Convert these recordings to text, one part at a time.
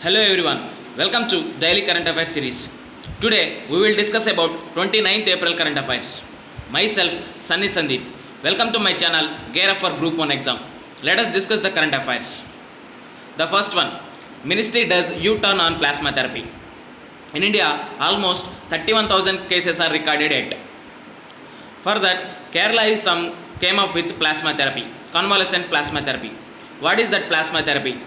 Hello everyone, welcome to Daily Current Affairs series. Today we will discuss about 29th April current affairs. Myself Sunny Sundeep. Welcome to my channel Gear Up for Group 1 exam. Let us discuss the current affairs. The first one, Ministry does U-turn on plasma therapy. In India, almost 31,000 cases are recorded yet. For that, Kerala came up with plasma therapy, convalescent plasma therapy. What is that plasma therapy?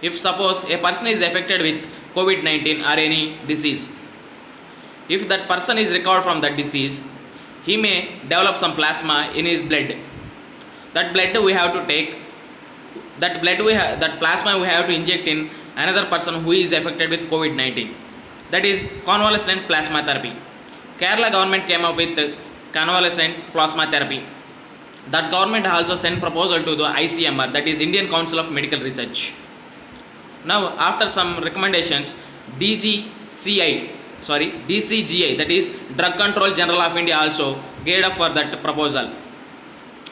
If suppose a person is affected with COVID-19 or any disease, if that person is recovered from that disease, he may develop some plasma in his blood. That blood we have to take, that plasma we have to inject in another person who is affected with COVID-19. That is convalescent plasma therapy. Kerala government came up with convalescent plasma therapy. That government also sent proposal to the ICMR, that is Indian Council of Medical Research. Now, after some recommendations, DCGI, that is Drug Control General of India, also geared up for that proposal.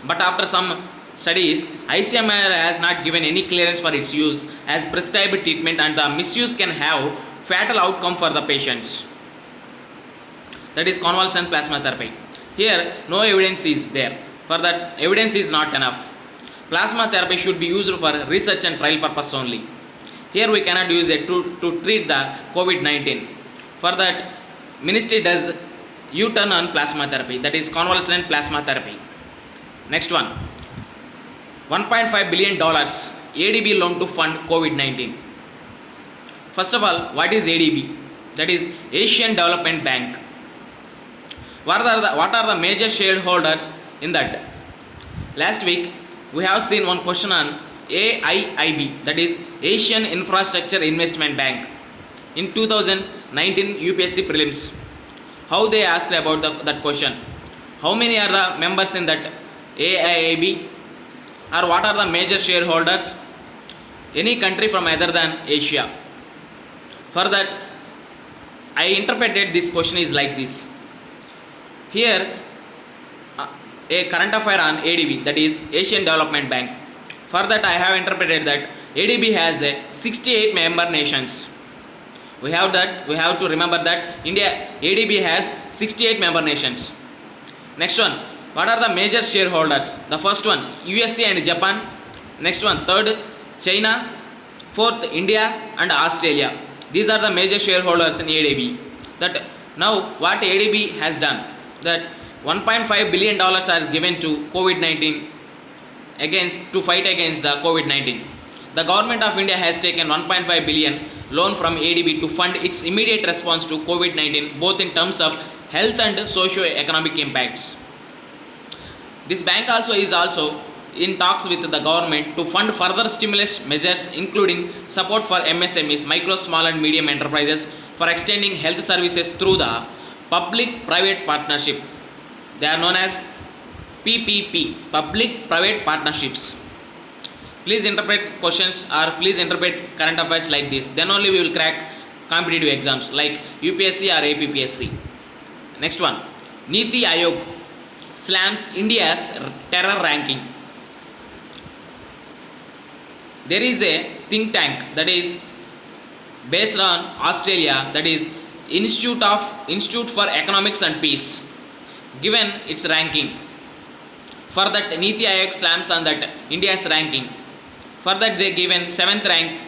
But after some studies, ICMR has not given any clearance for its use as prescribed treatment, and the misuse can have fatal outcome for the patients. That is convalescent plasma therapy. Here, no evidence is there. For that, evidence is not enough. Plasma therapy should be used for research and trial purpose only. Here we cannot use it to treat the COVID-19. For that, Ministry does U-turn on plasma therapy, that is convalescent plasma therapy. Next one, $1.5 billion ADB loan to fund COVID-19. First of all, what is ADB? That is Asian Development Bank. What are the major shareholders in that? Last week, we have seen one question on AIIB, that is Asian Infrastructure Investment Bank, in 2019 UPSC PRELIMS. How they asked about that question? How many are the members in that AIIB, or what are the major shareholders? Any country from other than Asia. For that, I interpreted this question is like this. Here, a current affair on ADB, that is Asian Development Bank. For that, I have interpreted that ADB has 68 member nations. We have to remember that ADB has 68 member nations. Next one, what are the major shareholders? The first one, USCIRF and Japan. Next one, third, China. Fourth, India and Australia. These are the major shareholders in ADB. That now what ADB has done, that $1.5 billion is given to COVID-19 to fight against the COVID-19. The government of India has taken 1.5 billion loan from ADB to fund its immediate response to COVID-19, both in terms of health and socio-economic impacts. This bank is also in talks with the government to fund further stimulus measures, including support for MSMEs, micro, small and medium enterprises, for extending health services through the public-private partnership. They are known as PPP, public-private partnerships. Please interpret questions or please interpret current affairs like this. Then only we will crack competitive exams like UPSC or APPSC. Next one, NITI Aayog slams India's terror ranking. There is a think tank that is based on Australia, that is Institute for Economics and Peace, given its ranking. For that, NITI Aayog slams on that India's ranking. For that, they given 7th rank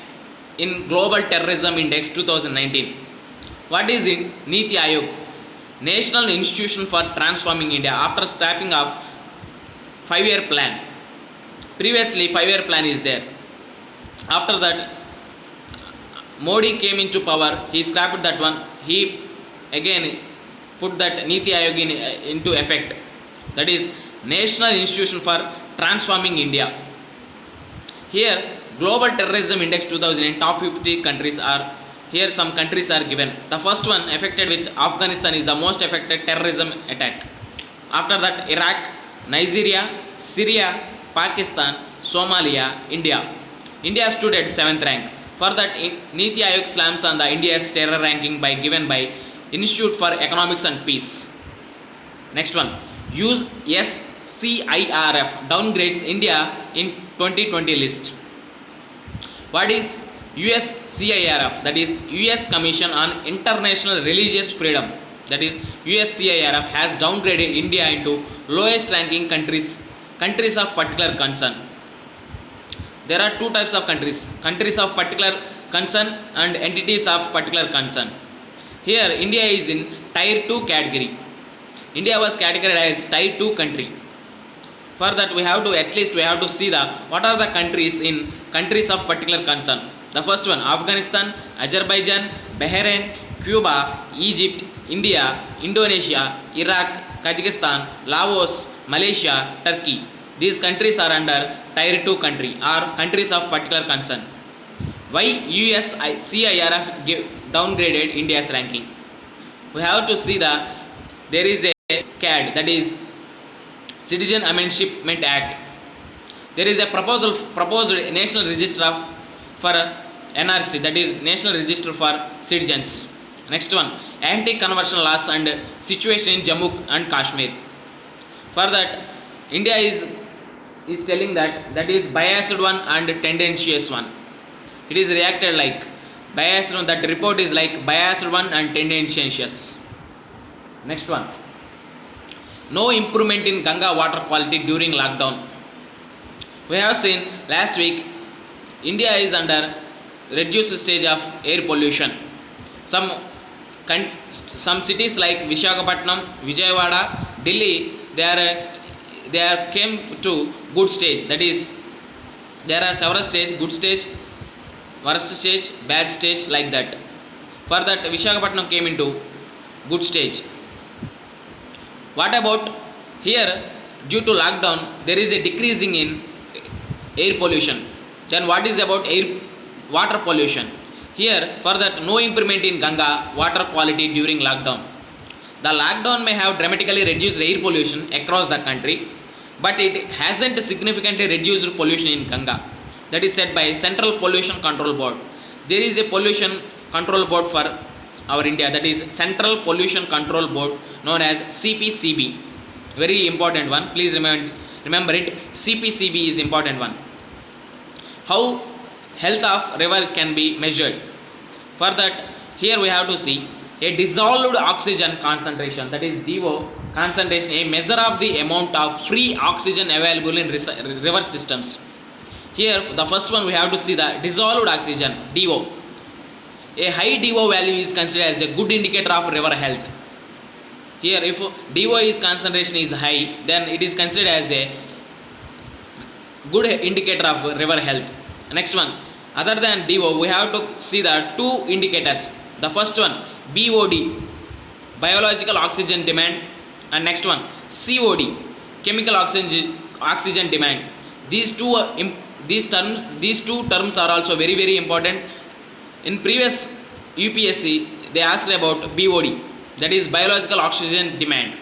in Global Terrorism Index 2019. What is NITI Aayog? National Institution for Transforming India, after scrapping of 5-year plan. Previously, 5-year plan is there. After that, Modi came into power, he scrapped that one. He again put that NITI Aayog into effect. That is National Institution for Transforming India. Here, Global Terrorism Index 2000, top 50 countries are here. Some countries are given. The first one affected with Afghanistan is the most affected terrorism attack. After that, Iraq, Nigeria, Syria, Pakistan, Somalia, India. India stood at 7th rank. For that, NITI Aayog slams on the India's terror ranking given by Institute for Economics and Peace. Next one, USCIRF downgrades India in 2020 list. What is USCIRF, that is US Commission on International Religious Freedom, that is USCIRF, has downgraded India into lowest ranking countries of particular concern. There are two types of countries of particular concern and entities of particular concern. Here India is in tier 2 category. India was categorized as tier 2 country. For that we have to see what are the countries of particular concern. The first one, Afghanistan, Azerbaijan, Bahrain, Cuba, Egypt, India, Indonesia, Iraq, Kazakhstan, Laos, Malaysia, Turkey. These countries are under tier 2 country or countries of particular concern. Why USCIRF downgraded India's ranking? We have to see there is a CAD, that is Citizen Amendment Act. There is a proposed National Register for NRC, that is National Register for Citizens. Next one, anti-conversion laws and situation in Jammu and Kashmir. For that, India is telling that is biased one and tendencious one. It is reacted like biased one. That report is like biased one and tendencious. Next one, no improvement in Ganga water quality during lockdown. We have seen last week India is under reduced stage of air pollution. Some cities like Visakhapatnam, Vijayawada, Delhi, they are came to good stage. That is, there are several stages: good stage, worst stage, bad stage, like that. For that, Visakhapatnam came into good stage. What about here? Due to lockdown, there is a decreasing in air pollution. Then what is about water pollution? Here, for that, no improvement in Ganga water quality during lockdown. The lockdown may have dramatically reduced air pollution across the country, but it hasn't significantly reduced pollution in Ganga. That is said by Central Pollution Control Board. There is a pollution control board for our India, that is Central Pollution Control Board, known as CPCB. Very important one. Please remember it. CPCB is important one. How health of river can be measured? For that, here we have to see a dissolved oxygen concentration, that is DO concentration, a measure of the amount of free oxygen available in river systems. Here the first one we have to see the dissolved oxygen, DO. A high DO value is considered as a good indicator of river health. Here if DO is concentration is high, then it is considered as a good indicator of river health. Next one, other than DO, we have to see the two indicators. The first one, BOD, biological oxygen demand, and next one, COD, chemical oxygen demand. These two terms are also very, very important. In previous UPSC, they asked about BOD, that is biological oxygen demand.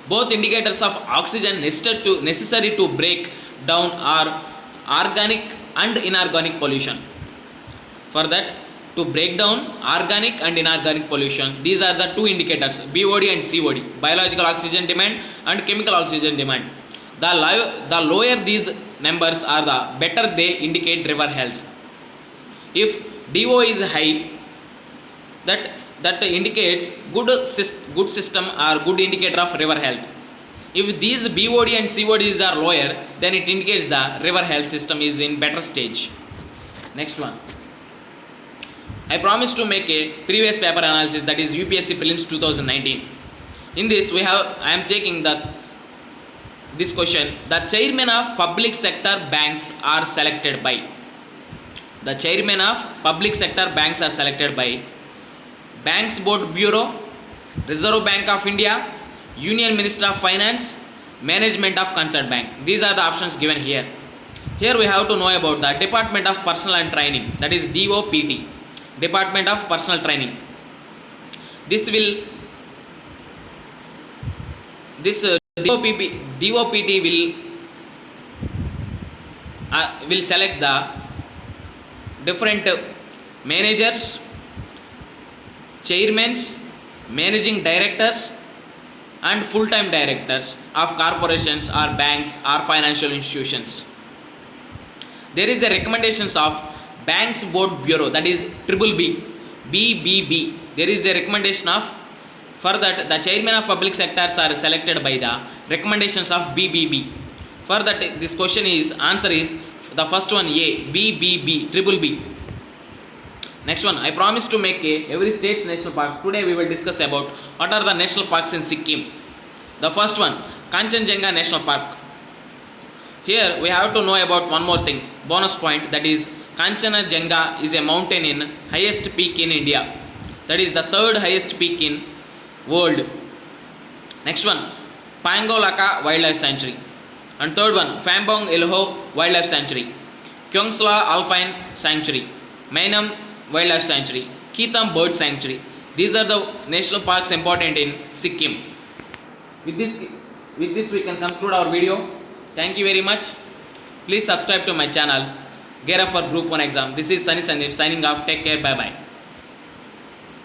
Both indicators of oxygen necessary to break down are organic and inorganic pollution. For that, to break down organic and inorganic pollution, these are the two indicators, BOD and COD, biological oxygen demand and chemical oxygen demand. The lower these numbers are, the better they indicate river health. If DO is high, that indicates good system or good indicator of river health. If these BOD and CODs are lower, then it indicates the river health system is in better stage. Next one, I promised to make a previous paper analysis, that is UPSC PRELIMS 2019. In this I am taking this question: the chairman of public sector banks are selected by. The chairman of public sector banks are selected by Banks Board Bureau, Reserve Bank of India, Union Minister of Finance, Management of Concerned Bank. These are the options given here. Here we have to know about the Department of Personnel and Training, that is DOPT, Department of Personnel Training. This DOPT will select the different managers, chairmen, managing directors and full-time directors of corporations or banks or financial institutions. There is a recommendations of Banks Board Bureau, that is triple B, BBB. There is a recommendation of, for that the chairman of public sectors are selected by the recommendations of BBB. For that this question is, answer is the first one A, BBB, triple B. Next one, I promise to make every state's national park. Today we will discuss about what are the national parks in Sikkim. The first one, Kanchenjunga National Park. Here we have to know about one more thing, bonus point, that is Kanchenjunga is a mountain in highest peak in India. That is the third highest peak in world. Next one, Pangolaka Wildlife Sanctuary. And third one, Fambong Ilho Wildlife Sanctuary, Kyongsla Alpine Sanctuary, Mainam Wildlife Sanctuary, Keetham Bird Sanctuary. These are the national parks important in Sikkim. With this we can conclude our video. Thank you very much. Please subscribe to my channel. Gear up for Group 1 exam. This is Sundeep signing off. Take care. Bye bye.